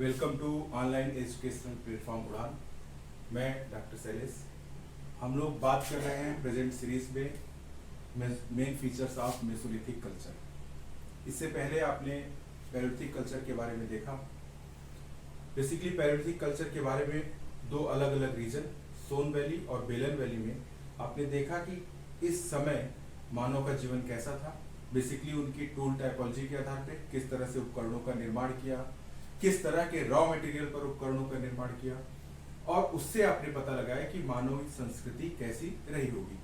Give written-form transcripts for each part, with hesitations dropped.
Welcome to online educational platform Udaan. मैं doctor Shailesh. हम लोग बात कर रहे हैं प्रेजेंट सीरीज में main features of Mesolithic culture. इससे पहले आपने पैलियोलिथिक कल्चर के बारे में देखा। बेसिकली पैलियोलिथिक कल्चर के बारे में दो अलग अलग रीजन सोन वैली और बेलन वैली में आपने देखा कि इस समय मानव का जीवन कैसा था। बेसिकली उनकी टूल टाइपोलॉजी के आधार पे किस तरह से उपकरणों का निर्माण किया, किस तरह के रॉ मटेरियल पर उपकरणों का निर्माण किया, और उससे आपने पता लगाया कि मानव संस्कृति कैसी रही होगी।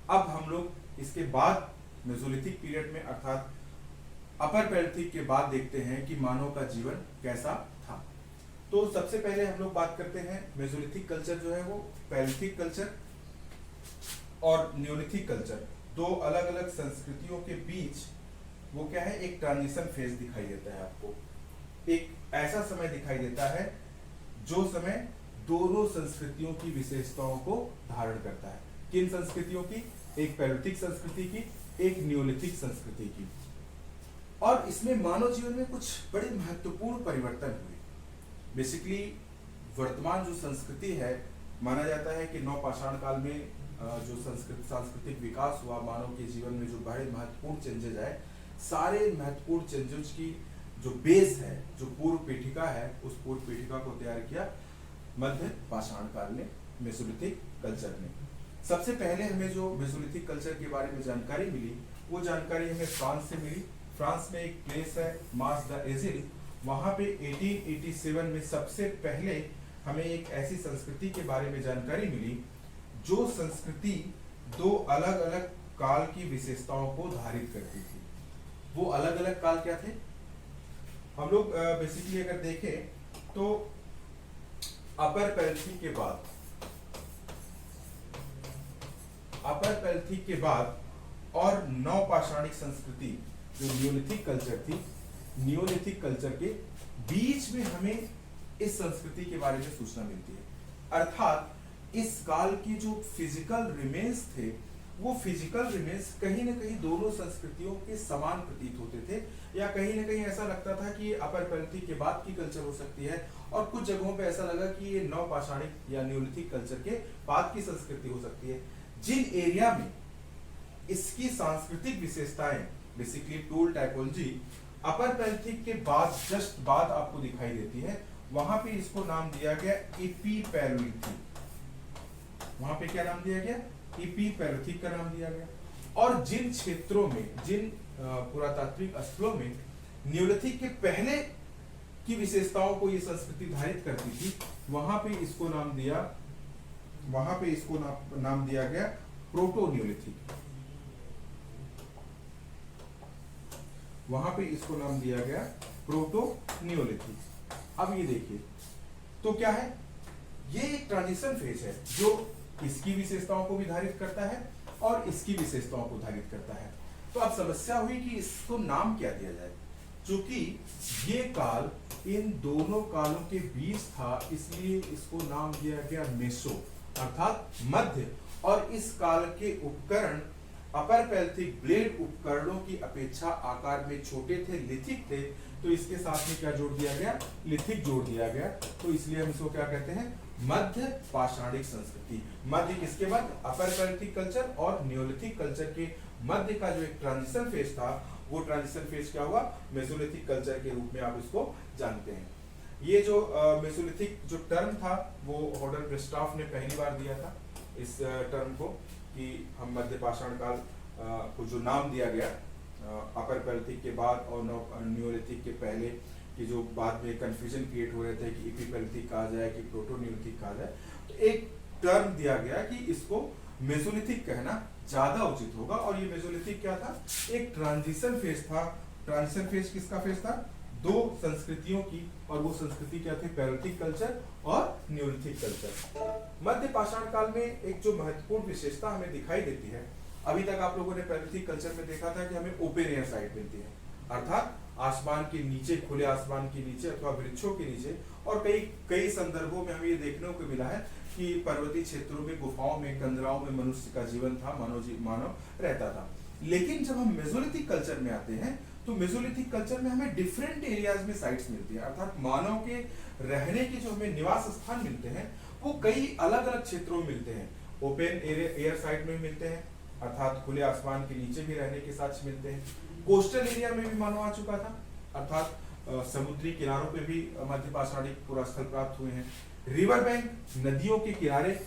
अब हम लोग इसके बाद मेसोलिथिक पीरियड में अर्थात अपर पैलियोलिथिक के बाद देखते हैं कि मानव का जीवन कैसा था। तो सबसे पहले हम लोग बात करते हैं मेसोलिथिक कल्चर जो है वो पैलियोलिथिक कल्चर और नियोलिथिक कल्चर, दो अलग अलग संस्कृतियों के बीच वो क्या है, एक ट्रांजिशन फेज दिखाई देता है आपको। एक ऐसा समय दिखाई देता है जो समय दोनों संस्कृतियों की विशेषताओं को धारण करता है। किन संस्कृतियों की? एक पैलियोलिथिक संस्कृति की, एक नियोलिथिक संस्कृति की। और इसमें मानव जीवन में कुछ बड़े महत्वपूर्ण परिवर्तन हुए। बेसिकली वर्तमान जो संस्कृति है, माना जाता है कि नवपाषाण काल में जो सांस्कृतिक विकास हुआ, मानव के जीवन में जो बड़े महत्वपूर्ण चेंजेज आए, सारे महत्वपूर्ण चेंजेज की जो बेस है, जो पूर्व पीठिका है, उस पूर्व पीठिका को तैयार किया मध्य पाषाण काल में मेसोलिथिक कल्चर ने। सबसे पहले हमें जो मेसोलिथिक कल्चर के बारे में जानकारी मिली, वो जानकारी हमें फ्रांस से मिली। फ्रांस में एक प्लेस है मास द एजिल, वहां पे 1887 में सबसे पहले हमें एक ऐसी संस्कृति के बारे में जानकारी मिली जो संस्कृति दो अलग अलग काल की विशेषताओं को धारित करती थी। वो अलग अलग काल क्या थे? हम लोग बेसिकली अगर देखें तो अपर पैलियोलिथिक के बाद और नवपाषाणिक संस्कृति जो नियोलिथिक कल्चर थी, नियोलिथिक कल्चर के बीच में हमें इस संस्कृति के बारे में सूचना मिलती है। अर्थात इस काल की जो फिजिकल रिमेन्स थे, वो फिजिकल रिमेन्स कहीं ना कहीं दोनों संस्कृतियों के समान प्रतीत होते थे, या कहीं ना कहीं ऐसा लगता था कि ये अपर पैलियोलिथिक के बाद की कल्चर हो सकती है, और कुछ जगहों पे ऐसा लगा कि ये नवपाषाणिक या नियोलिथिक कल्चर के बाद की संस्कृति हो सकती है। जिन एरिया में इसकी सांस्कृतिक विशेषताएं, बेसिकली टूल टाइपोलॉजी अपर पैलियोलिथिक के बाद जस्ट बाद आपको दिखाई देती है, वहां पे इसको नाम दिया गया इपी पैलियोलिथिक। वहां पे क्या नाम दिया गया? इपी पैलियोलिथिक का नाम दिया गया। और जिन क्षेत्रों में, जिन पुरातात्विक स्थलों में नियोलिथिक के पहले की विशेषताओं को ये संस्कृति धारित करती थी, वहां पे इसको नाम दिया गया प्रोटो नियोलिथिक। वहां पे इसको नाम दिया गया प्रोटो नियोलिथिक। अब ये देखिए, तो क्या है, ये एक ट्रांजिशन फेज है जो इसकी विशेषताओं को भी धारित करता है और इसकी विशेषताओं को धारित करता है। तो अब समस्या हुई कि इसको नाम क्या दिया जाए। चूंकि ये काल इन दोनों कालों के बीच था, इसलिए इसको नाम दिया गया मेसो, अर्थात मध्य। और इस काल के उपकरण अपर पैलियोलिथिक ब्लेड उपकरणों की अपेक्षा आकार में छोटे थे, लिथिक थे, तो इसके साथ में क्या जोड़ दिया गया? लिथिक जोड़ दिया गया। तो इसलिए हम इसको क्या कहते हैं? मध्य पाषाणिक संस्कृति। मध्य किसके बाद? अपर पैलियोलिथिक कल्चर और नियोलिथिक कल्चर के मध्य का जो एक ट्रांजिशन फेज था, वो ट्रांजिशन फेज क्या हुआ? मेसोलिथिक कल्चर के रूप में आप इसको जानते हैं। ये जो मेसोलिथिक जो टर्म था, वो हॉडर ब्रेस्टॉफ ने पहली बार दिया था इस टर्म को, कि हम मध्य पाषाण काल को जो नाम दिया गया अपर पैलियोलिथिक के बाद और नियोलिथिक के पहले, कि जो बाद में कंफ्यूजन क्रिएट हो रहे थे कि इपी पैलियोलिथिक कहा जाए कि प्रोटो नियोलिथिक कहा जाए, तो एक टर्म दिया गया कि इसको मेसोलिथिक कहना ज्यादा उचित होगा। और ये मेसोलिथिक क्या था? एक ट्रांजिशन फेज था। ट्रांजिशन फेज किसका फेज था? दो संस्कृतियों की, और वो संस्कृति क्या थी? पैलियोलिथिक कल्चर और नियोलिथिक कल्चर। मध्य पाषाण काल में एक जो महत्वपूर्ण विशेषता हमें दिखाई देती है, अभी तक आप लोगों ने पैलियोलिथिक कल्चर में देखा था कि हमें ओपन एयर साइट मिलती है, अर्थात आसमान के नीचे, खुले आसमान के नीचे अथवा वृक्षों के नीचे। और कई संदर्भों में हमें ये देखने को मिला है कि पर्वतीय क्षेत्रों में, गुफाओं में, कंदराओं में मनुष्य का जीवन था, मानव रहता था। लेकिन जब हम मेसोलिथिक कल्चर में आते हैं तो मेसोलिथिक कल्चर में हमें डिफरेंट एरियाज में साइट्स मिलती है, अर्थात मानव के रहने के जो हमें निवास स्थान मिलते हैं वो कई अलग अलग क्षेत्रों में मिलते हैं। ओपन एयर साइट में मिलते हैं, अर्थात खुले आसमान के नीचे भी रहने के साक्ष्य मिलते हैं। कोस्टल एरिया में भी मानव आ चुका था, अर्थात समुद्री किनारों पे भी मध्य पाषाणिक पुरास्थल प्राप्त हुए हैं। रिवर बैंक, नदियों के किनारे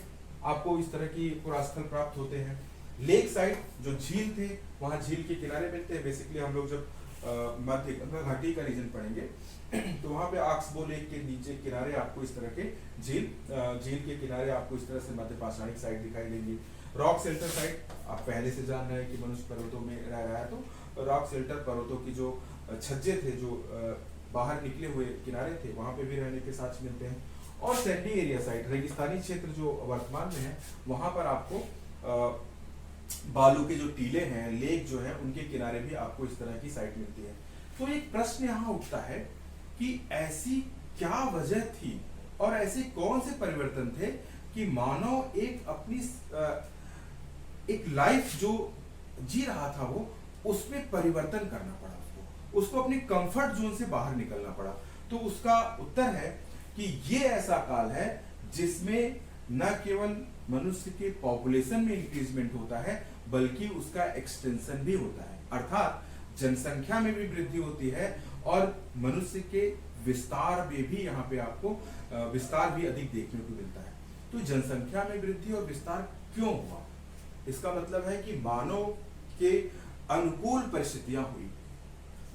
आपको इस तरह की पुरास्थल प्राप्त होते हैं। लेक साइड, जो झील थे वहाँ झील के किनारे मिलते हैं। बेसिकली हम लोग जब मध्य गंगा घाटी का रीजन पढ़ेंगे तो वहाँ पे ऑक्सबो लेक के नीचे किनारे आपको इस तरह के झील के किनारे आपको इस तरह से मध्य पाषाणिक साइट दिखाई देंगी। रॉक शेल्टर साइट, आप पहले से जान रहे हैं कि मनुष्य पर्वतों में रह रहा है, तो रॉक शेल्टर पर्वतों की जो छज्जे थे, जो बाहर निकले हुए किनारे थे, वहाँ पे भी रहने के साक्ष्य मिलते हैं। और सैंडी एरिया साइट, रेगिस्तानी क्षेत्र जो वर्तमान में है, वहाँ पर आपको बालू के जो टीले हैं, लेक जो है, उनके किनारे भी आपको इस तरह की साइट मिलती है। तो एक प्रश्न यहाँ उठता है कि ऐसी क्या वजह थी और ऐसे कौन से परिवर्तन थे कि मानव एक अपनी एक लाइफ जो जी रहा था वो उसमें परिवर्तन करना पड़ा, उसको अपने कंफर्ट जोन से बाहर निकलना पड़ा। तो उसका उत्तर है कि ये ऐसा काल है जिसमें न केवल मनुष्य के पॉपुलेशन में इंक्रीजमेंट होता है बल्कि उसका एक्सटेंशन भी होता है, अर्थात जनसंख्या में भी वृद्धि होती है और मनुष्य के विस्तार में भी यहाँ पे आपको विस्तार भी अधिक देखने को मिलता है। तो जनसंख्या में वृद्धि और विस्तार क्यों हुआ? इसका मतलब है कि मानव के अनुकूल परिस्थितियां हुई,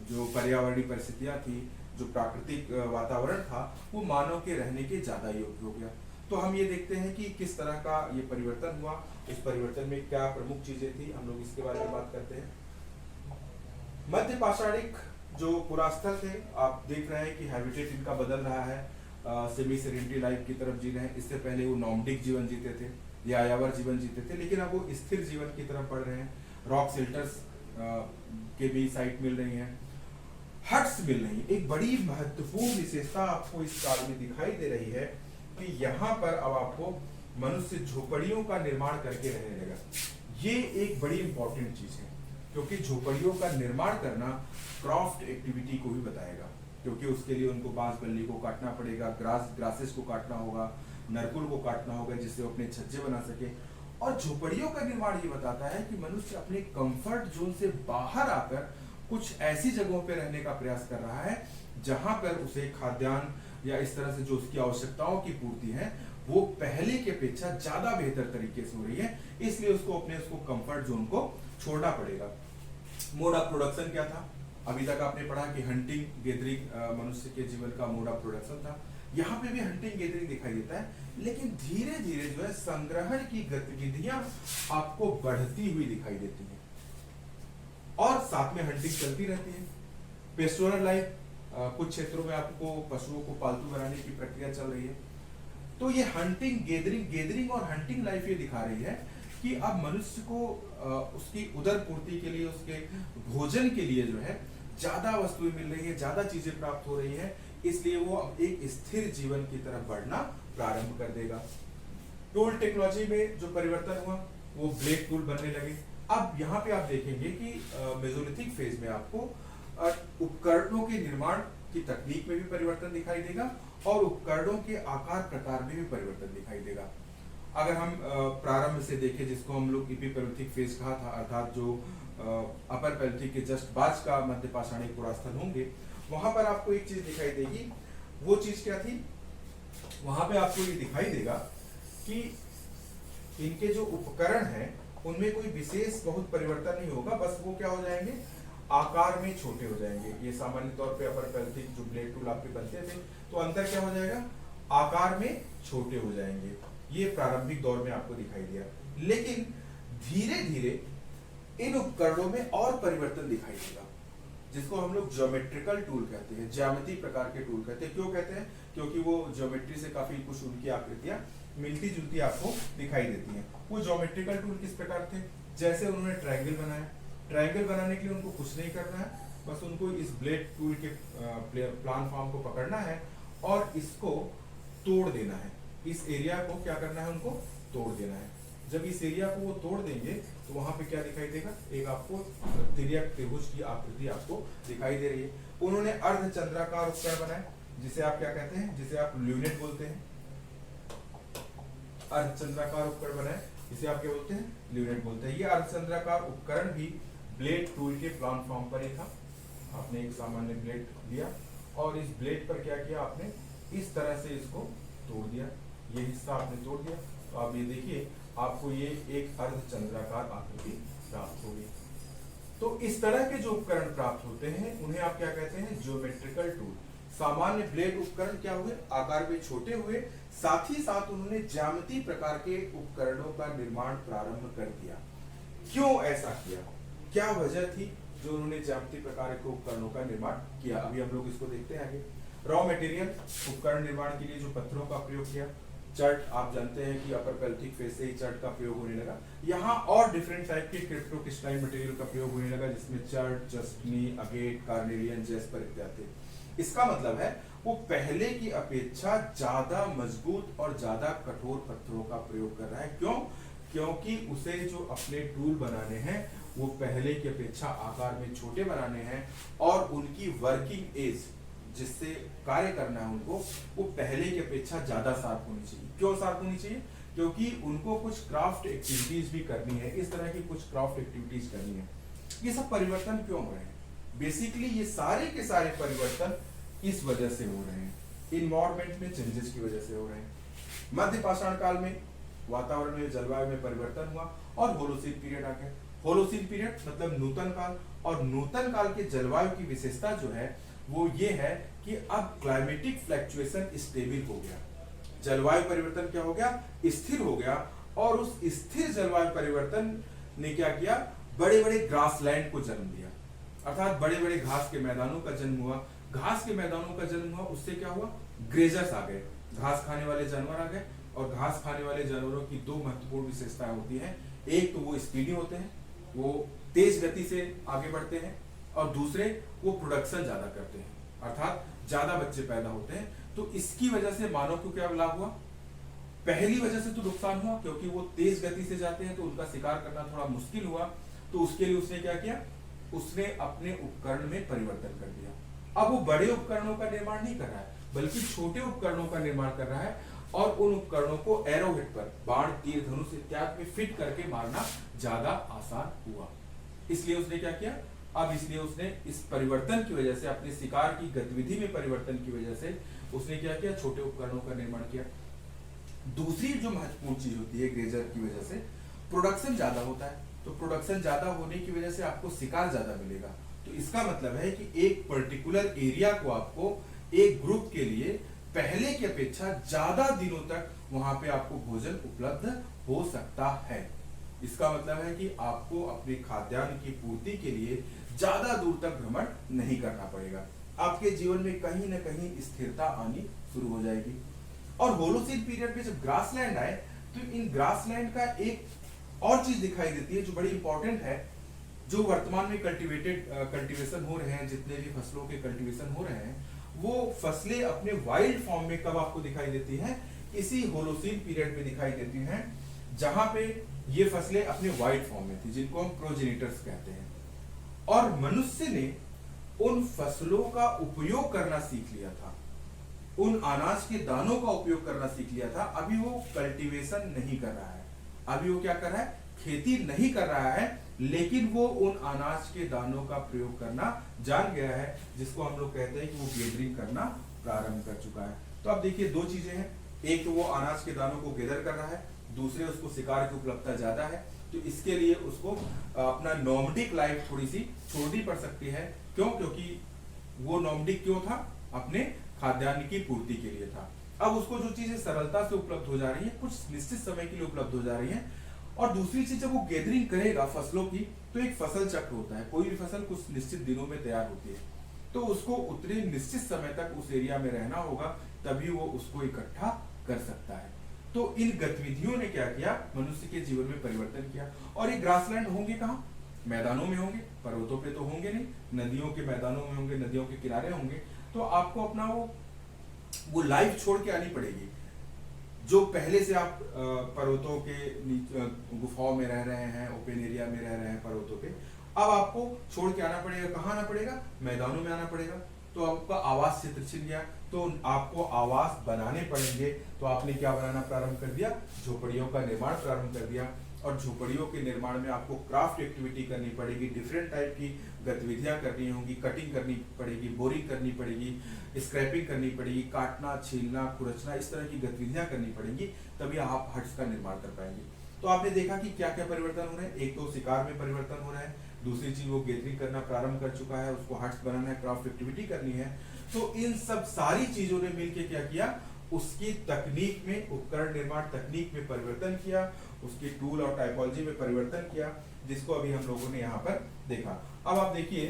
जो पर्यावरणीय परिस्थितियां थी, जो प्राकृतिक वातावरण था, वो मानव के रहने के ज्यादा योग्य हो गया। तो हम ये देखते हैं कि किस तरह का ये परिवर्तन हुआ, इस परिवर्तन में क्या प्रमुख चीजें थी, हम लोग इसके बारे में बात करते हैं। मध्य पाषाणिक जो पुरास्थल थे, आप देख रहे हैं कि हैबिटेट इनका बदल रहा है, सेमी सेडेंटरी लाइफ की तरफ जी रहे हैं। इससे पहले वो नॉर्डिक जीवन जीते थे, यायावर जीवन जीते थे, लेकिन अब वो स्थिर जीवन की तरफ बढ़ रहे हैं। रॉक शेल्टर्स के भी साइट मिल रही हैं, हट्स मिल रही हैं। एक बड़ी महत्वपूर्ण विशेषता आपको इस काल में दिखाई दे रही है कि यहाँ पर अब आपको मनुष्य झोपड़ियों का निर्माण करके रहने लगा। ये एक बड़ी इंपॉर्टेंट चीज है, क्योंकि झोपड़ियों का निर्माण करना क्रॉफ्ट एक्टिविटी को भी बताएगा, क्योंकि उसके लिए उनको बांस बल्ली को काटना पड़ेगा, ग्रासेस को काटना होगा, नरकुल को काटना होगा, जिससे वो अपने छज्जे बना सके। और झोपड़ियों का निर्माण ये बताता है कि मनुष्य अपने कंफर्ट जोन से बाहर आकर कुछ ऐसी जगहों पे रहने का प्रयास कर रहा है जहां पर उसे खाद्यान्न या इस तरह से जो उसकी आवश्यकताओं की पूर्ति है वो पहले की अपेक्षा ज्यादा बेहतर तरीके से हो रही है, इसलिए उसको कंफर्ट जोन को छोड़ना पड़ेगा। मोड ऑफ प्रोडक्शन क्या था? अभी तक आपने पढ़ा कि हंटिंग गैदरिंग मनुष्य के जीवन का मोड ऑफ प्रोडक्शन था। यहाँ पे भी हंटिंग गैदरिंग दिखाई देता है, लेकिन धीरे धीरे जो है संग्रहण की गतिविधियां आपको बढ़ती हुई दिखाई देती है और साथ में हंटिंग चलती रहती है। पेस्टोरल लाइफ, कुछ क्षेत्रों में आपको पशुओं को पालतू बनाने की प्रक्रिया चल रही है। तो ये हंटिंग गैदरिंग और हंटिंग लाइफ ये दिखा रही है कि अब मनुष्य को उसकी उदर पूर्ति के लिए, उसके भोजन के लिए जो है ज्यादा वस्तुएं मिल रही है, ज्यादा चीजें प्राप्त हो रही है, इसलिए वो अब एक स्थिर जीवन की तरफ बढ़ना प्रारंभ कर देगा। टूल टेक्नोलॉजी में जो परिवर्तन हुआ वो ब्लेड टूल बनने लगे। अब यहाँ पे आप देखेंगे कि मेसोलिथिक फेज में आपको उपकरणों के निर्माण की तकनीक में भी परिवर्तन दिखाई देगा और उपकरणों के आकार प्रकार में भी परिवर्तन दिखाई देगा। अगर हम प्रारंभ से देखें, जिसको हम लोग एपिपैलेथिक फेज कहा था, अर्थात जो अपर पैलेथिक के जस्ट बाद का मध्य पाषाणिक पुरास्थल होंगे, वहां पर आपको एक चीज दिखाई देगी। वो चीज क्या थी? वहां पे आपको ये दिखाई देगा कि इनके जो उपकरण हैं उनमें कोई विशेष बहुत परिवर्तन नहीं होगा, बस वो क्या हो जाएंगे, आकार में छोटे हो जाएंगे। ये सामान्य तौर पे अपर पैलेथिक जो ब्लेड टूल आपके बनते थे, तो अंतर क्या हो जाएगा, आकार में छोटे हो जाएंगे। ये प्रारंभिक दौर में आपको दिखाई दिया, लेकिन धीरे धीरे इन उपकरणों में और परिवर्तन दिखाई देगा, जिसको हम लोग ज्योमेट्रिकल टूल कहते हैं, ज्यामिति प्रकार के टूल कहते हैं। क्यों कहते हैं? क्योंकि वो ज्योमेट्री से काफी कुछ उनकी आकृतियां मिलती जुलती आपको दिखाई देती हैं। वो ज्योमेट्रिकल टूल किस प्रकार थे? जैसे उन्होंने ट्रायंगल बनाया, ट्रायंगल बनाने के लिए उनको कुछ नहीं करना है, बस उनको इस ब्लेड टूल के प्लान फॉर्म को पकड़ना है और इसको तोड़ देना है। इस एरिया को क्या करना है, उनको तोड़ देना है। जब इस एरिया को वो तोड़ देंगे तो वहां पे क्या दिखाई देगा, एक आपको तिर्यक त्रिभुज की आकृति आपको दिखाई दे रही है। उन्होंने अर्धचंद्राकार उपकरण बनाए, जिसे आप क्या कहते हैं, जिसे आप ल्यूनेट बोलते हैं। अर्धचंद्राकार उपकरण बनाए, जिसे आप क्या बोलते हैं, ल्यूनेट बोलते हैं। ये अर्धचंद्राकार उपकरण भी ब्लेड टूल के प्लेटफॉर्म पर ही था। आपने एक सामान्य ब्लेड लिया और इस ब्लेड पर क्या किया आपने, इस तरह से इसको तोड़ दिया, ये हिस्सा आपने तोड़ दिया। तो आप ये देखिए, आपको ये एक अर्धचंद्राकार आकृति प्राप्त होगी। तो इस तरह के जो उपकरण प्राप्त होते हैं उन्हें आप क्या कहते हैं, ज्योमेट्रिकल टूल। सामान्य ब्लेड उपकरण क्या हुए, आकार में छोटे हुए, साथ ही साथ उन्होंने ज्यामिति प्रकार के उपकरणों का निर्माण प्रारंभ कर दिया। क्यों ऐसा किया, क्या वजह थी जो उन्होंने ज्यामिति प्रकार के उपकरणों का निर्माण किया, अभी हम लोग इसको देखते हैं आगे। रॉ मटेरियल, उपकरण निर्माण के लिए जो पत्थरों का प्रयोग किया। चर्ट, आप जानते हैं कि अपर पेल्थिक फेस से ही चर्ट का प्रयोग होने लगा। यहाँ और डिफरेंट टाइप के क्रिप्टोक्रिस्टलाइन मटेरियल का प्रयोग होने लगा, जिसमें चर्ट, जस्टनी, अगेट, कार्नेलियन, जेस्पर इत्यादि। इसका मतलब है वो पहले की अपेक्षा ज्यादा मजबूत और ज्यादा कठोर पत्थरों का प्रयोग कर रहा है। क्यों, क्योंकि उसे जो अपने टूल बनाने हैं वो पहले की अपेक्षा आकार में छोटे बनाने हैं, और उनकी वर्किंग एज, जिससे कार्य करना है उनको, वो पहले की अपेक्षा ज्यादा शार्प होनी चाहिए। क्यों शार्प होनी चाहिए, क्योंकि उनको कुछ क्राफ्ट एक्टिविटीज भी करनी है, इस तरह की कुछ क्राफ्ट एक्टिविटीज करनी है। ये सब परिवर्तन क्यों हो रहे हैं, बेसिकली ये सारे के सारे परिवर्तन इस वजह से हो रहे हैं, इन्वायरमेंट में चेंजेस की वजह से हो रहे हैं। मध्य पाषाण काल में वातावरण में, जलवायु में परिवर्तन हुआ और होलोसीन पीरियड आ गया। होलोसीन पीरियड मतलब नूतन काल, और नूतन काल के जलवायु की विशेषता जो है वो ये है कि अब क्लाइमेटिक फ्लक्चुएशन स्टेबल हो गया। जलवायु परिवर्तन क्या हो गया, स्थिर हो गया, और उस स्थिर जलवायु परिवर्तन ने क्या किया, बड़े बड़े ग्रासलैंड को जन्म दिया, अर्थात बड़े बड़े घास के मैदानों का जन्म हुआ। घास के मैदानों का जन्म हुआ, उससे क्या हुआ, ग्रेजर्स आ गए, घास खाने वाले जानवर आ गए। और घास खाने वाले जानवरों की दो महत्वपूर्ण विशेषताएं होती हैं, एक तो वो स्पीडी होते हैं, वो तेज गति से आगे बढ़ते हैं, और दूसरे वो प्रोडक्शन ज्यादा करते हैं, अर्थात ज्यादा बच्चे पैदा होते हैं। तो इसकी वजह से मानव को क्या लाभ हुआ, पहली वजह से तो नुकसान हुआ, क्योंकि वो तेज गति से जाते हैं तो उनका शिकार करना थोड़ा मुश्किल हुआ। तो उसके लिए उसने क्या किया, उसने अपने उपकरण में परिवर्तन कर दिया। अब वो बड़े उपकरणों का निर्माण नहीं कर रहा है, बल्कि छोटे उपकरणों का निर्माण कर रहा है, और उन उपकरणों को एरोहेड पर, बाण, तीर, धनुष इत्यादि में फिट करके मारना ज्यादा आसान हुआ। इसलिए उसने क्या किया, अब इसलिए उसने इस परिवर्तन की वजह से, अपने शिकार की गतिविधि में परिवर्तन की वजह से उसने क्या किया, छोटे उपकरणों का निर्माण किया। दूसरी जो महत्वपूर्ण चीज होती है, ग्रेजर की वजह से प्रोडक्शन ज्यादा होता है। तो प्रोडक्शन ज्यादा होने की वजह से आपको शिकार ज्यादा मिलेगा। तो इसका मतलब है कि एक पर्टिकुलर एरिया को आपको एक ग्रुप के लिए पहले की अपेक्षा ज्यादा दिनों तक वहां पे आपको भोजन उपलब्ध हो सकता है। इसका मतलब है कि आपको अपने खाद्यान्न की पूर्ति के लिए ज्यादा दूर तक भ्रमण नहीं करना पड़ेगा। आपके जीवन में कहीं ना कहीं स्थिरता आनी शुरू हो जाएगी। और होलोसीन पीरियड में जब ग्रासलैंड आए, तो इन ग्रासलैंड का एक और चीज दिखाई देती है जो बड़ी इंपॉर्टेंट है। जो वर्तमान में कल्टीवेशन हो रहे हैं, जितने भी फसलों के कल्टीवेशन हो रहे हैं, वो फसलें अपने वाइल्ड फॉर्म में कब आपको दिखाई देती हैं, इसी होलोसीन पीरियड में दिखाई देती हैं, जहां पे ये फसलें अपने वाइल्ड फॉर्म में थी, जिनको हम प्रोजेनिटर्स कहते हैं। और मनुष्य ने उन फसलों का उपयोग करना सीख लिया था, उन अनाज के दानों का उपयोग करना सीख लिया था। अभी वो कल्टीवेशन नहीं कर रहा है, अभी वो क्या कर रहा है, खेती नहीं कर रहा है, लेकिन वो उन अनाज के दानों का प्रयोग करना जान गया है, जिसको हम लोग कहते हैं कि वो गैदरिंग करना प्रारंभ कर चुका है। तो अब देखिए, दो चीजें हैं, एक तो वो अनाज के दानों को गैदर कर रहा है, दूसरे उसको शिकार की उपलब्धता ज्यादा है। तो इसके लिए उसको अपना नॉमडिक लाइफ थोड़ी सी छोड़नी पड़ सकती है। क्यों, क्योंकि वो नॉमडिक क्यों था, अपने खाद्यान्न की पूर्ति के लिए था। अब उसको जो चीजें सरलता से उपलब्ध हो जा रही है, कुछ निश्चित समय के लिए उपलब्ध हो जा रही है। और दूसरी चीज, जब वो गैदरिंग करेगा फसलों की, तो एक फसल चक्र होता है, कोई भी फसल कुछ निश्चित दिनों में तैयार होती है, तो उसको उतने निश्चित समय तक उस एरिया में रहना होगा, तभी वो उसको इकट्ठा कर सकता है। तो इन गतिविधियों ने क्या किया, मनुष्य के जीवन में परिवर्तन किया। और ये ग्रासलैंड होंगे कहाँ, मैदानों में होंगे, पर्वतों पे तो होंगे नहीं, नदियों के मैदानों में होंगे, नदियों के किनारे होंगे। तो आपको अपना वो लाइफ छोड़ के आनी पड़ेगी। जो पहले से आप पर्वतों के गुफाओं में रह रहे हैं, ओपन एरिया में रह रहे हैं पर्वतों पे, अब आपको छोड़ के आना पड़ेगा। कहाँ आना पड़ेगा? मैदानों में आना पड़ेगा। तो आपका आवास क्षेत्र छिन गया, तो आपको आवास बनाने पड़ेंगे। तो आपने क्या बनाना प्रारंभ कर दिया? झोपड़ियों का निर्माण प्रारंभ कर दिया। और झोपड़ियों के निर्माण में आपको क्राफ्ट एक्टिविटी करनी पड़ेगी, डिफरेंट टाइप की गतिविधियां करनी होंगी, कटिंग करनी पड़ेगी, बोरिंग करनी पड़ेगी, स्क्रैपिंग करनी पड़ेगी, काटना, छीलना, खुरचना, इस तरह की गतिविधियां करनी पड़ेंगी, तभी आप हट्स का निर्माण कर पाएंगे। तो आपने देखा कि क्या क्या परिवर्तन हो रहे हैं। एक तो शिकार में परिवर्तन हो रहा है, दूसरी चीज वो गैदरिंग करना प्रारंभ कर चुका है, उसको हट्स बनाना है, क्राफ्ट एक्टिविटी करनी है। तो इन सब सारी चीजों ने मिलकर क्या किया? उसकी तकनीक में, उपकरण निर्माण तकनीक में परिवर्तन किया, उसकी टूल और टाइपोलॉजी में परिवर्तन किया, जिसको अभी हम लोगों ने यहाँ पर देखा। अब आप देखिए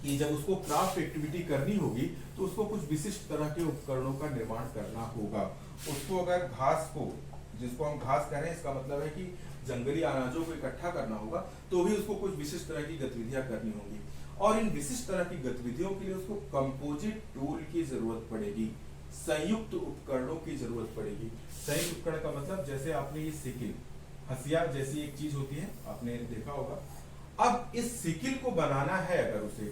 कि जब उसको क्राफ्ट एक्टिविटी करनी होगी तो उसको कुछ विशिष्ट तरह के उपकरणों का निर्माण करना होगा। उसको अगर घास को, जिसको हम घास कह रहे हैं, इसका मतलब है कि जंगली अनाजों को इकट्ठा करना होगा, तो भी उसको कुछ विशिष्ट तरह की गतिविधियां करनी होंगी। और इन विशिष्ट तरह की गतिविधियों के लिए उसको कंपोजिट टूल की जरूरत पड़ेगी, संयुक्त उपकरणों की जरूरत पड़ेगी। संयुक्त उपकरण का मतलब, जैसे आपने ये सिकिल, हसिया जैसी एक चीज होती है, आपने देखा होगा। अब इस सिकिल को बनाना है अगर उसे,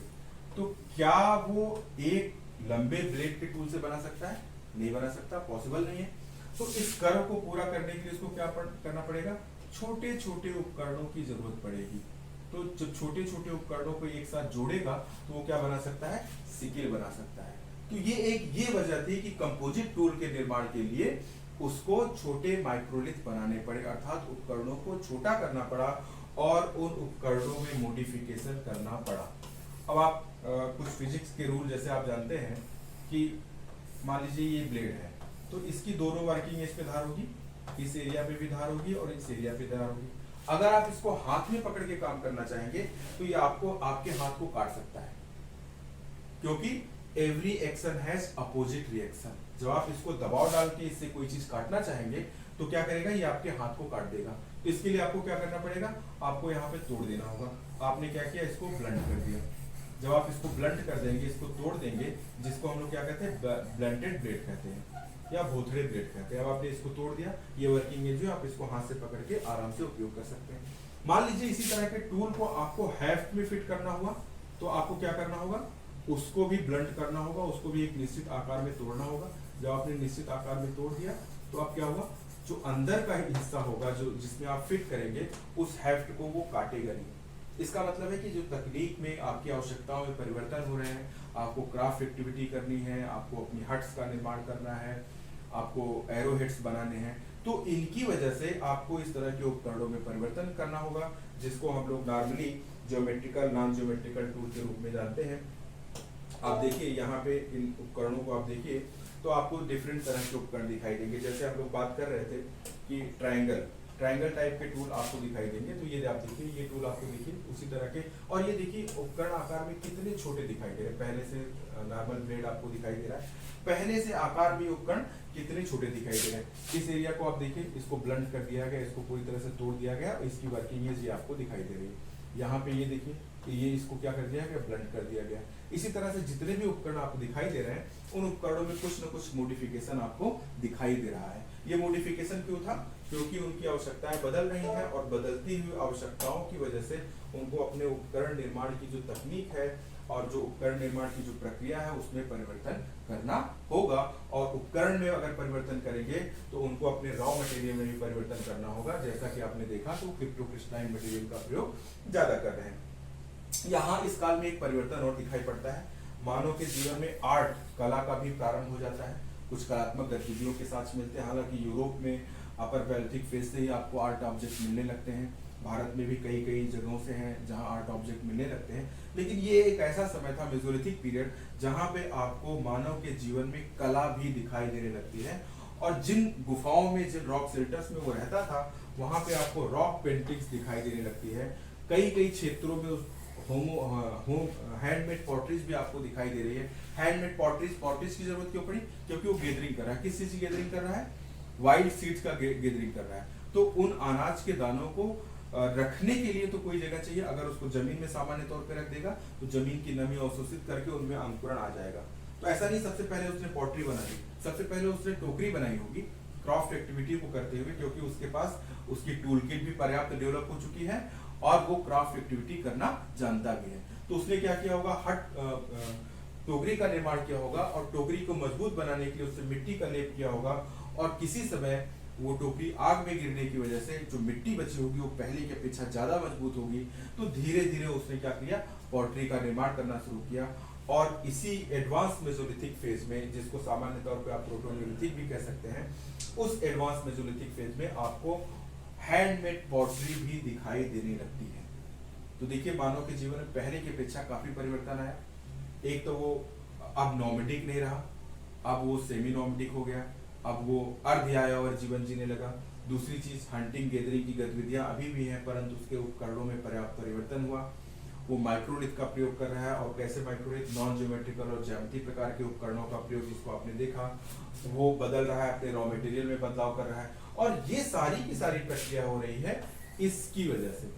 तो क्या वो एक लंबे ब्लेड के टूल से बना सकता है? नहीं बना सकता, पॉसिबल नहीं है। तो इस कर्व को पूरा करने के लिए उसको क्या करना पड़ेगा? छोटे छोटे उपकरणों की जरूरत पड़ेगी। तो जब छोटे छोटे उपकरणों को एक साथ जोड़ेगा तो वो क्या बना सकता है? सिकिल बना सकता है। तो ये वजह थी कि कंपोजिट टूल के निर्माण के लिए उसको छोटे माइक्रोलिथ बनाने पड़े, अर्थात उपकरणों को छोटा करना पड़ा और उन उपकरणों में मॉडिफिकेशन करना पड़ा। अब आप कुछ फिजिक्स के रूल जैसे आप जानते हैं कि मान लीजिए ये ब्लेड है, तो इसकी दोनों वर्किंग एज पे धार होगी, इस एरिया पे भी धार होगी और इस एरिया पे धार होगी। अगर आप इसको हाथ में पकड़ के काम करना चाहेंगे तो ये आपको आपके हाथ को काट सकता है, क्योंकि every action has opposite reaction. जब आप इसको दबाव डाल के इससे कोई चीज काटना चाहेंगे तो क्या करेगा? ये आपके हाथ को काट देगा। तो इसके लिए आपको क्या करना पड़ेगा? आपको यहाँ पे तोड़ देना होगा। आपने क्या किया? इसको ब्लंट कर दिया। जब आप इसको ब्लंट कर देंगे, इसको तोड़ देंगे, जिसको हम लोग क्या कहते हैं? ब्लंटेड ब्लेड कहते हैं या भोथड़े ब्लेड कहते हैं। अब आपने इसको तोड़ दिया, ये वर्किंग एज है, आप इसको हाथ से पकड़ के आराम से उपयोग कर सकते हैं। मान लीजिए इसी तरह के टूल को आपको हेफ्ट में फिट करना हुआ, तो आपको क्या करना होगा? उसको भी ब्लंट करना होगा, उसको भी एक निश्चित आकार में तोड़ना होगा। जब आपने निश्चित आकार में तोड़ दिया तो अब क्या हुआ? जो अंदर का हिस्सा होगा, जो जिसमें आप फिट करेंगे, उस हेफ्ट को वो काटेगा नहीं। इसका मतलब है कि जो तकनीक में आपकी आवश्यकताओं में परिवर्तन हो रहे हैं, आपको क्राफ्ट एक्टिविटी करनी है, आपको अपनी हट्स का निर्माण करना है, आपको एरो हेड्स बनाने हैं, तो इनकी वजह से आपको इस तरह के उपकरणों में परिवर्तन करना होगा, जिसको हम लोग normally geometrical, non geometrical tool के रूप में जानते हैं। आप देखिए यहाँ पे इन उपकरणों को आप देखिए तो आपको डिफरेंट तरह के उपकरण दिखाई देंगे। जैसे हम लोग बात कर रहे थे कि ट्रायंगल टाइप के टूल आपको दिखाई देंगे, तो ये आप देखिए, ये टूल आपको देखिए उसी तरह के। और ये देखिए उपकरण आकार में कितने छोटे दिखाई दे रहे हैं। पहले से नॉर्मल ब्लेड आपको दिखाई दे रहा है, पहले से आकार में उपकरण कितने छोटे दिखाई दे रहे हैं। इस एरिया को आप देखिए, इसको ब्लंट कर दिया गया, इसको पूरी तरह से तोड़ दिया गया और इसकी वर्किंग एज ये आपको दिखाई दे रही है। यहाँ पे ये देखिए कि ये इसको क्या कर दिया गया? ब्लंट कर दिया गया। इसी तरह से जितने भी उपकरण आपको दिखाई दे रहे हैं, उन उपकरणों में कुछ न कुछ मॉडिफिकेशन आपको दिखाई दे रहा है। ये मॉडिफिकेशन क्यों था? क्योंकि उनकी आवश्यकताएं बदल रही हैं और बदलती हुई आवश्यकताओं की वजह से उनको अपने उपकरण निर्माण की जो तकनीक है और जो उपकरण निर्माण की जो प्रक्रिया है उसमें परिवर्तन करना होगा। और उपकरण में अगर परिवर्तन करेंगे तो उनको अपने रॉ मटेरियल में भी परिवर्तन करना होगा। जैसा कि आपने देखा तो क्रिप्टोक्रिस्टलाइन मटेरियल का प्रयोग ज्यादा कर रहे हैं। यहाँ इस काल में एक परिवर्तन और दिखाई पड़ता है। मानव के जीवन में आर्ट, कला का भी प्रारंभ हो जाता है, कुछ कलात्मक गतिविधियों के साथ मिलते हैं। हालांकि यूरोप में अपर पैलेटिक फेज से ही आपको आर्ट ऑब्जेक्ट मिलने लगते हैं, भारत में भी कई कई जगहों से हैं जहां आर्ट ऑब्जेक्ट मिलने लगते हैं। लेकिन ये एक ऐसा समय था, मेसोलिथिक पीरियड, जहां पे आपको मानव के जीवन में कला भी दिखाई देने लगती है। और जिन गुफाओं में, जिन रॉक शेल्टर्स में वो रहता था, वहां पे आपको रॉक पेंटिंग्स दिखाई देने लगती है। कई कई क्षेत्रों में हैंडमेड पॉटरीज भी आपको दिखाई दे रही है। हैंडमेड पॉटरीज की जरूरत क्यों पड़ी? क्योंकि वो गैदरिंग कर रहा है। किस चीज की गैदरिंग कर रहा है? वाइल्ड सीड्स का गैदरिंग कर रहा है। तो उन अनाज के दानों को रखने के लिए तो कोई जगह चाहिए। अगर उसको जमीन में सामान्य तौर पर रख देगा तो जमीन की नमी अवशोषित करके उनमें अंकुरण आ जाएगा। तो ऐसा नहीं सबसे पहले उसने पॉटरी बना दी, सबसे पहले उसने टोकरी बनाई होगी, क्राफ्ट एक्टिविटी को करते हुए, क्योंकि उसके पास उसकी टूल किट भी पर्याप्त डेवलप हो चुकी है और वो क्राफ्ट एक्टिविटी करना जानता भी है। तो उसने क्या किया होगा, टोकरी का निर्माण किया होगा और टोकरी को मजबूत बनाने के लिए उससे मिट्टी का लेप किया होगा, और किसी समय वो टोकरी आग में गिरने की वजह से जो मिट्टी बची होगी वो पहले की अपेक्षा ज्यादा मजबूत होगी। तो धीरे धीरे उसने क्या किया, पॉटरी का निर्माण करना शुरू किया। और इसी एडवांस मेसोलिथिक फेज में, जिसको सामान्य तौर पे आप प्रोटोलिथिक भी कह सकते हैं, उस एडवांस मेसोलिथिक फेज में आपको हैंडमेड पॉटरी भी दिखाई देने लगती है। तो देखिए, मानव के जीवन में पहले की अपेक्षा काफी परिवर्तन आया। एक तो वो अब नॉमेडिक नहीं रहा, अब वो सेमी नॉमेडिक हो गया, अब वो अर्ध आयावर जीवन जीने लगा। दूसरी चीज, हंटिंग गैदरिंग की गतिविधियां अभी भी हैं, परंतु उसके उपकरणों में पर्याप्त परिवर्तन हुआ। वो माइक्रोलिथ का प्रयोग कर रहा है, और कैसे माइक्रोलिथ, नॉन ज्योमेट्रिकल और ज्यामिति प्रकार के उपकरणों का प्रयोग, जिसको आपने देखा, वो बदल रहा है, अपने रॉ मटेरियल में बदलाव कर रहा है। और ये सारी की सारी प्रक्रिया हो रही है इसकी वजह से,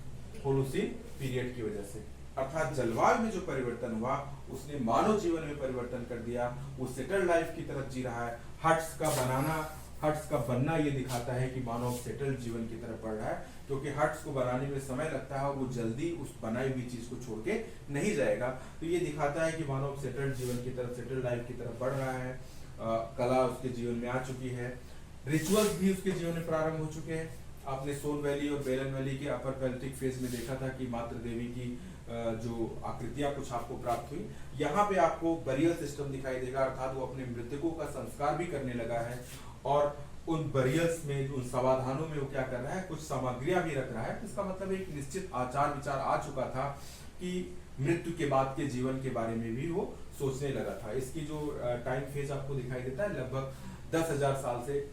होलोसीन पीरियड की वजह से। अर्थात जलवायु में जो परिवर्तन हुआ उसने मानव जीवन में परिवर्तन कर दिया। वो सेटल लाइफ की तरफ जी रहा है। हट्स का बनना ये दिखाता है कि मानव सेटल जीवन की तरफ बढ़ रहा है, क्योंकि हट्स को बनाने में समय लगता है और वो जल्दी उस बनाई हुई चीज को छोड़ के नहीं जाएगा। तो ये दिखाता है कि मानव सेटल जीवन की तरफ, सेटल लाइफ की तरफ बढ़ रहा है। कला उसके जीवन में आ चुकी है, रिचुअल्स भी उसके जीवन में प्रारंभ हो चुके हैं। आपने सोन वैली और बेलन वैली के अपर पैलेटिक फेज में देखा था कि मातृ देवी की जो आकृतियां कुछ आपको प्राप्त हुई। यहाँ पे आपको बरियल सिस्टम दिखाई देगा, अर्थात वो अपने मृतकों का संस्कार भी करने लगा है, और उन बरियल्स में, उन समाधानों में वो क्या कर रहा है, कुछ सामग्रियां भी रख रहा है। इसका मतलब एक निश्चित आचार विचार आ चुका था कि मृत्यु के बाद के जीवन के बारे में भी वो सोचने लगा था। इसकी जो टाइम फेज आपको दिखाई देता है, लगभग 10,000 साल से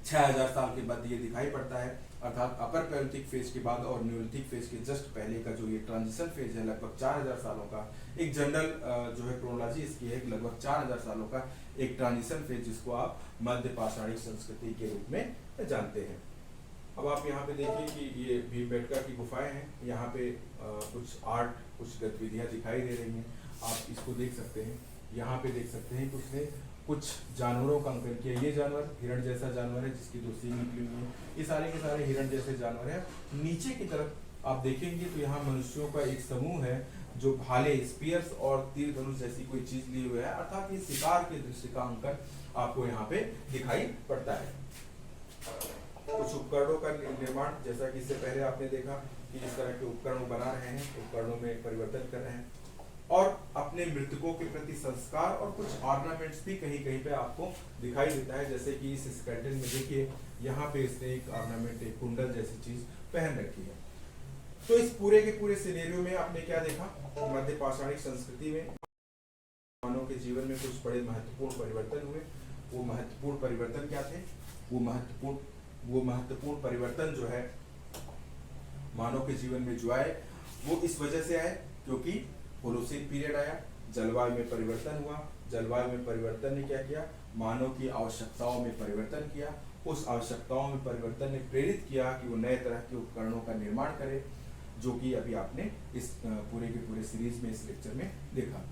6,000 साल के बाद ये दिखाई पड़ता है। अर्थात अपर पैलेटिक फेज के बाद और न्यूलिथिक फेज के जस्ट पहले का जो ये ट्रांजिशन फेज है, लगभग 4,000 सालों का एक जनरल जो है क्रोनोलॉजी इसकी है, लगभग 4,000 सालों का एक ट्रांजिशन फेज, जिसको आप मध्य पाषाणिक संस्कृति के रूप में जानते हैं। अब आप यहाँ पे देखिए कि ये भीमबेटका की गुफाएं हैं। यहाँ पे कुछ आर्ट, कुछ गतिविधियां दिखाई दे रही हैं, आप इसको देख सकते हैं। यहाँ पे देख सकते हैं कि उसने कुछ जानवरों का अंकन किया। ये जानवर हिरण जैसा जानवर है जिसकी 2 सींग निकली हुई है। ये सारे के सारे हिरण जैसे जानवर हैं। नीचे की तरफ आप देखेंगे तो यहाँ मनुष्यों का एक समूह है जो भाले, स्पीयर्स और तीर धनुष जैसी कोई चीज लिए हुए है, अर्थात ये शिकार के दृश्य का अंकन आपको यहाँ पे दिखाई पड़ता है। कुछ उपकरणों का निर्माण, जैसा कि इससे पहले आपने देखा कि इस तरह के उपकरण बना रहे हैं, उपकरणों में परिवर्तन कर रहे हैं, और अपने मृतकों के प्रति संस्कार और कुछ ऑर्नामेंट्स भी कहीं कहीं पे आपको दिखाई देता है। जैसे कि इस स्केलेटन में देखिए, यहाँ पे इसने एक ऑर्नामेंट, एक कुंडल जैसी चीज पहन रखी है। तो इस पूरे के पूरे सिनेरियो में आपने क्या देखा, मध्य पाषाणिक संस्कृति में मानव के जीवन में कुछ बड़े महत्वपूर्ण परिवर्तन हुए। वो महत्वपूर्ण परिवर्तन क्या थे? वो महत्वपूर्ण परिवर्तन जो है मानव के जीवन में जो आए, वो इस वजह से आए क्योंकि होलोसीन पीरियड आया, जलवायु में परिवर्तन हुआ। जलवायु में परिवर्तन ने क्या किया, मानव की आवश्यकताओं में परिवर्तन किया। उस आवश्यकताओं में परिवर्तन ने प्रेरित किया कि वो नए तरह के उपकरणों का निर्माण करे, जो कि अभी आपने इस पूरे के पूरे सीरीज में, इस लेक्चर में देखा।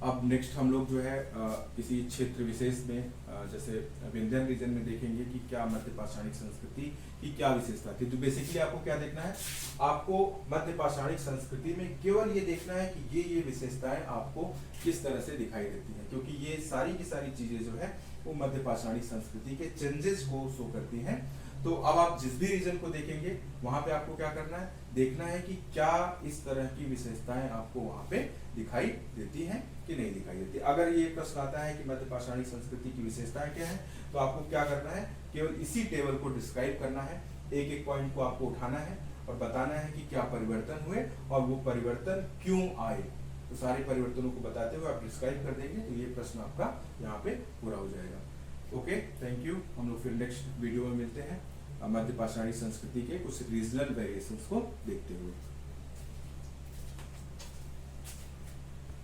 अब नेक्स्ट हम लोग जो है किसी क्षेत्र विशेष में, जैसे विंध्यन रीजन में देखेंगे कि क्या मध्य पाषाणिक संस्कृति की क्या विशेषता थी। तो बेसिकली आपको क्या देखना है, आपको मध्य पाषाणिक संस्कृति में केवल ये देखना है कि ये विशेषताएं आपको किस तरह से दिखाई देती हैं, क्योंकि ये सारी की सारी चीजें जो है वो मध्य पाषाणिक संस्कृति के चेंजेस को शो करती हैं। तो अब आप जिस भी रीजन को देखेंगे वहां पे आपको क्या करना है, देखना है कि क्या इस तरह की विशेषताएं आपको वहां पे दिखाई देती हैं कि नहीं दिखाई देती। अगर ये प्रश्न आता है कि मध्य पाषाणिक संस्कृति की विशेषताएं क्या है, तो आपको क्या करना है, केवल इसी टेबल को डिस्क्राइब करना है, एक एक पॉइंट को आपको उठाना है और बताना है कि क्या परिवर्तन हुए और वो परिवर्तन क्यों आए। तो सारे परिवर्तनों को बताते हुए आप डिस्क्राइब कर देंगे तो ये प्रश्न आपका यहाँ पे पूरा हो जाएगा। Okay, thank you. हम लोग फिर नेक्स्ट वीडियो में मिलते हैं मध्य पाषाणी संस्कृति के कुछ रीजनल वेरिएशंस को देखते हुए।